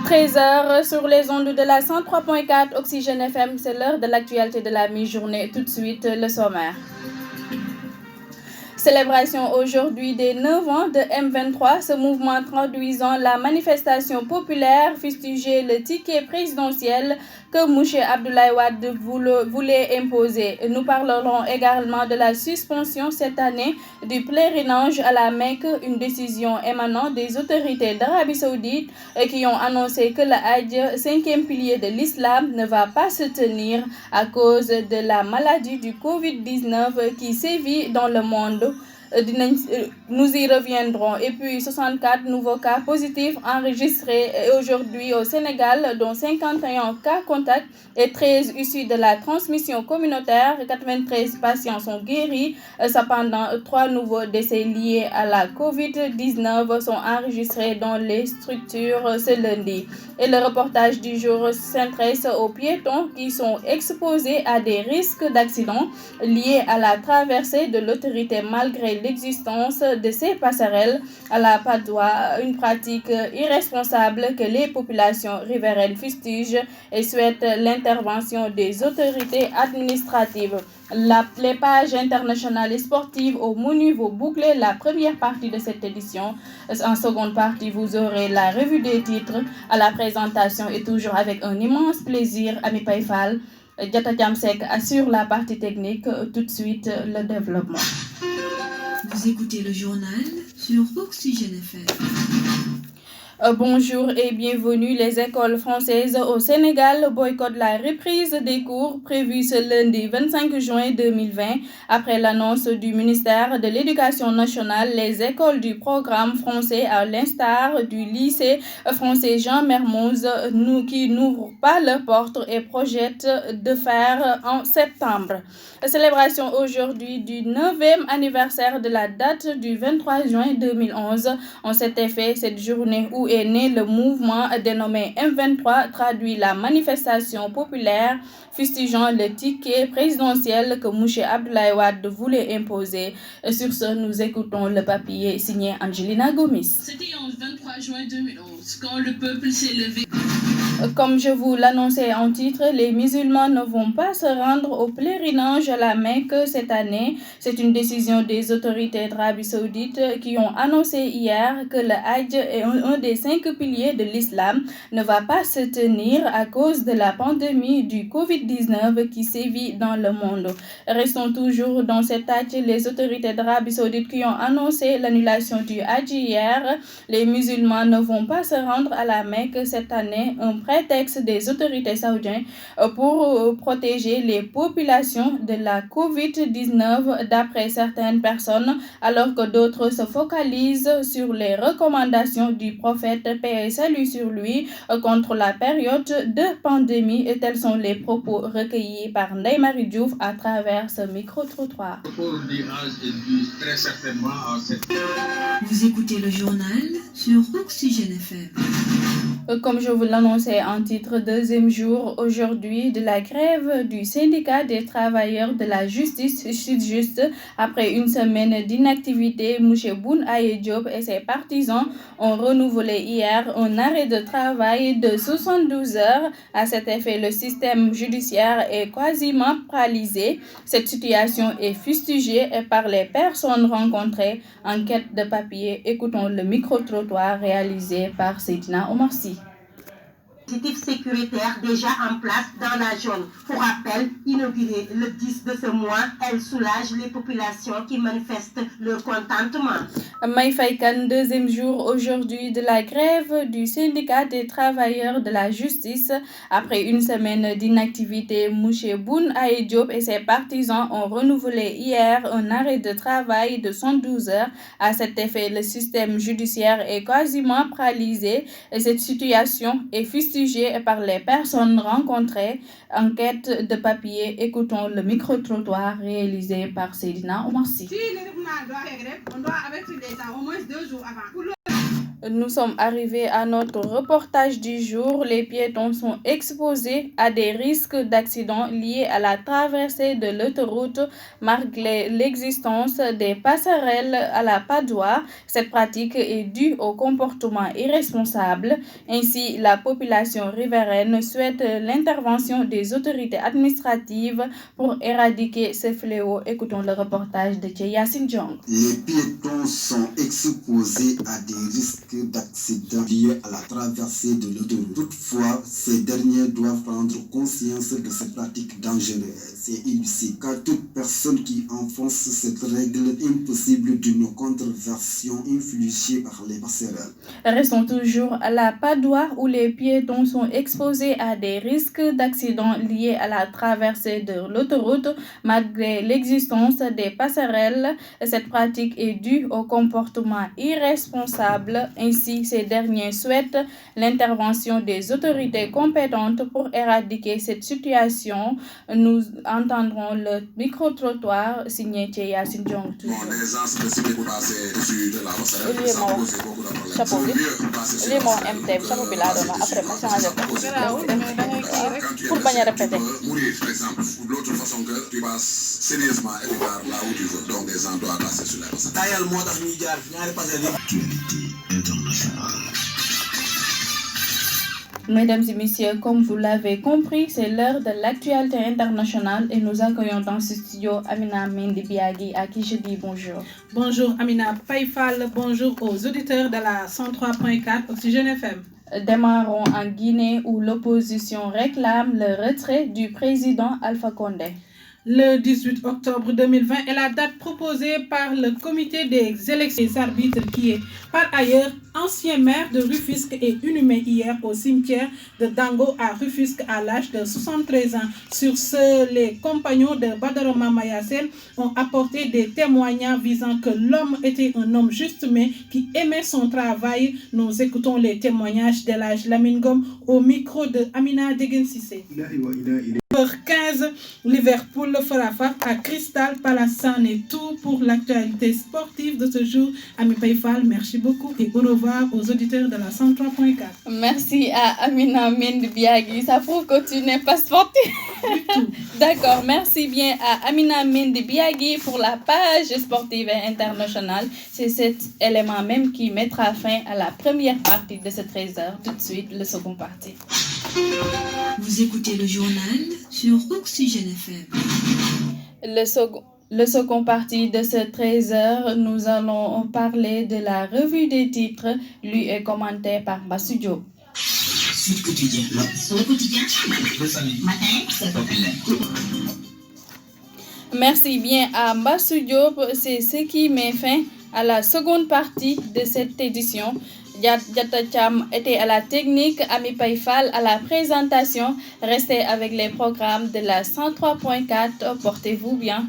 13h sur les ondes de la 103.4 Oxygène FM, c'est l'heure de l'actualité de la mi-journée. Tout de suite, le sommaire. Célébration aujourd'hui des 9 ans de M23, ce mouvement traduisant la manifestation populaire fustigé le ticket présidentiel que Mouché Abdoulaye Wade voulait imposer. Nous parlerons également de la suspension cette année du pèlerinage à la Mecque, une décision émanant des autorités d'Arabie Saoudite qui ont annoncé que le Hajj, cinquième pilier de l'islam, ne va pas se tenir à cause de la maladie du Covid-19 qui sévit dans le monde. Nous y reviendrons. Et puis 64 nouveaux cas positifs enregistrés aujourd'hui au Sénégal, dont 51 cas contacts et 13 issus de la transmission communautaire. 93 patients sont guéris. Cependant, 3 nouveaux décès liés à la Covid-19 sont enregistrés dans les structures ce lundi. Et le reportage du jour s'intéresse aux piétons qui sont exposés à des risques d'accident liés à la traversée de l'autorité malgré l'existence de ces passerelles à la Padoue, une pratique irresponsable que les populations riveraines fustigent et souhaitent l'intervention des autorités administratives. Les pages internationales et sportives au menu vont boucler la première partie de cette édition. En seconde partie, vous aurez la revue des titres à la présentation et toujours avec un immense plaisir, Ami Paifal. Diata Jamsek assure la partie technique. Tout de suite, le développement. Vous écoutez le journal sur Oxygène FM. Bonjour et bienvenue. Les écoles françaises au Sénégal boycottent la reprise des cours prévue ce lundi 25 juin 2020. Après l'annonce du ministère de l'Éducation nationale, les écoles du programme français, à l'instar du lycée français Jean Mermoz, qui n'ouvrent pas leurs portes et projettent de faire en septembre. Célébration aujourd'hui du 9e anniversaire de la date du 23 juin 2011. En cet effet, cette journée où est né le mouvement dénommé M23 traduit la manifestation populaire fustigeant le ticket présidentiel que Mouché Abdoulaye Wade voulait imposer. Sur ce, nous écoutons le papier signé Angelina Gomis. C'était en 23 juin 2011 quand le peuple s'est levé. Comme je vous l'annonçais en titre, les musulmans ne vont pas se rendre au pèlerinage à la Mecque cette année. C'est une décision des autorités d'Arabie Saoudite qui ont annoncé hier que le Hajj est un des 5 piliers de l'islam, ne va pas se tenir à cause de la pandémie du Covid-19 qui sévit dans le monde. Restons toujours dans cette Hajj, les autorités d'Arabie Saoudite qui ont annoncé l'annulation du Hajj hier. Les musulmans ne vont pas se rendre à la Mecque cette année, un prétexte des autorités saoudiennes pour protéger les populations de la Covid-19 d'après certaines personnes, alors que d'autres se focalisent sur les recommandations du prophète, paix et salut sur lui, contre la période de pandémie. Et tels sont les propos recueillis par Ndeye Marie Diouf à travers ce micro-trottoir. Vous écoutez le journal sur Oxygène FM. Comme je vous l'annonçais en titre, deuxième jour aujourd'hui de la grève du syndicat des travailleurs de la justice Sud-Just. Après une semaine d'inactivité, Mouché Boun-Aye Diop et ses partisans ont renouvelé hier un arrêt de travail de 72 heures. À cet effet, le système judiciaire est quasiment paralysé. Cette situation est fustigée par les personnes rencontrées. Enquête de papier, écoutons le micro-trottoir réalisé par Seydina Omar Sy. Dispositif sécuritaire déjà en place dans la zone. Pour rappel, inaugurée le 10 de ce mois, elle soulage les populations qui manifestent leur contentement. May Faykan, deuxième jour aujourd'hui de la grève du syndicat des travailleurs de la justice. Après une semaine d'inactivité, Mouché Boun-Aye Diop et ses partisans ont renouvelé hier un arrêt de travail de 112 heures. À cet effet, le système judiciaire est quasiment paralysé et cette situation est fustigée par les personnes rencontrées. Enquête de papier, écoutons le micro-trottoir réalisé par Seydina Omar Sy. Si l'équipement doit être grève, on doit avertir les gens au moins 2 jours avant. Nous sommes arrivés à notre reportage du jour. Les piétons sont exposés à des risques d'accidents liés à la traversée de l'autoroute malgré l'existence des passerelles à la Padoie. Cette pratique est due au comportement irresponsable. Ainsi, la population riveraine souhaite l'intervention des autorités administratives pour éradiquer ce fléau. Écoutons le reportage de Yassine Jong. Les piétons sont exposés à des risques d'accidents liés à la traversée de l'autoroute. Toutefois, ces derniers doivent prendre conscience de cette pratique dangereuse. C'est illicite, car toute personne qui enfonce cette règle impossible d'une controversion infligée par les passerelles. Restons toujours à la Padoie où les piétons sont exposés à des risques d'accidents liés à la traversée de l'autoroute malgré l'existence des passerelles. Cette pratique est due au comportement irresponsable. Ainsi, ces derniers souhaitent l'intervention des autorités compétentes pour éradiquer cette situation. Nous entendrons le micro-trottoir signé Yassine Jong. L'aisance de citer pour passer dessus de la passerelle, ça pose beaucoup de problèmes. Chapeau C'est bi mieux passer sur lii la moo passerelle. MTM chapeau bi laa doon wax après ma changé ko Quand tu es pour bañ a blessé, répéter. tu peux mourir, par exemple, ou de l'autre façon que tu passes sérieusement et tu pars là où tu veux. Donc, les gens doivent passer sur la passerelle. Tayal moo tax ñuy jaar ñaari passerelle. Actualité internationale. Mesdames et messieurs, comme vous l'avez compris, c'est l'heure de l'actualité internationale et nous accueillons dans ce studio Amina Mendy Biagui à qui je dis bonjour. Bonjour Amina Paifal, bonjour aux auditeurs de la 103.4 Oxygène FM. Démarrons en Guinée où l'opposition réclame le retrait du président Alpha Condé. Le 18 octobre 2020 est la date proposée par le comité des élections des arbitres qui est par ailleurs ancien maire de Rufisque et inhumé hier au cimetière de Dango à Rufisque à l'âge de 73 ans. Sur ce, les compagnons de Badaroma Mayassel ont apporté des témoignages visant que l'homme était un homme juste mais qui aimait son travail. Nous écoutons les témoignages d'Elhadj Lamine Ngom au micro de Amina Degen Cissé. 15, Liverpool fera face à Crystal Palace. Et tout pour l'actualité sportive de ce jour. Ami Paifal, merci beaucoup et au revoir aux auditeurs de la 103.4. Merci à Amina Mendy Biagui. Ça prouve que tu n'es pas sportif. D'accord, merci bien à Amina Mendy Biagui pour la page sportive et internationale. C'est cet élément même qui mettra fin à la première partie de ce 13h. Tout de suite, le second parti. Vous écoutez le journal sur Oxygène FM. Le second parti de ce 13h, nous allons parler de la revue des titres, lui est commenté par Mbassou Diop. Sud Quotidien. Le quotidien. Le samedi. Matin, c'est populaire. Merci bien à Mbassou Diop, c'est ce qui met fin à la seconde partie de cette édition. Diata Cham était à la technique, Ami Paifal à la présentation. Restez avec les programmes de la 103.4. Portez-vous bien.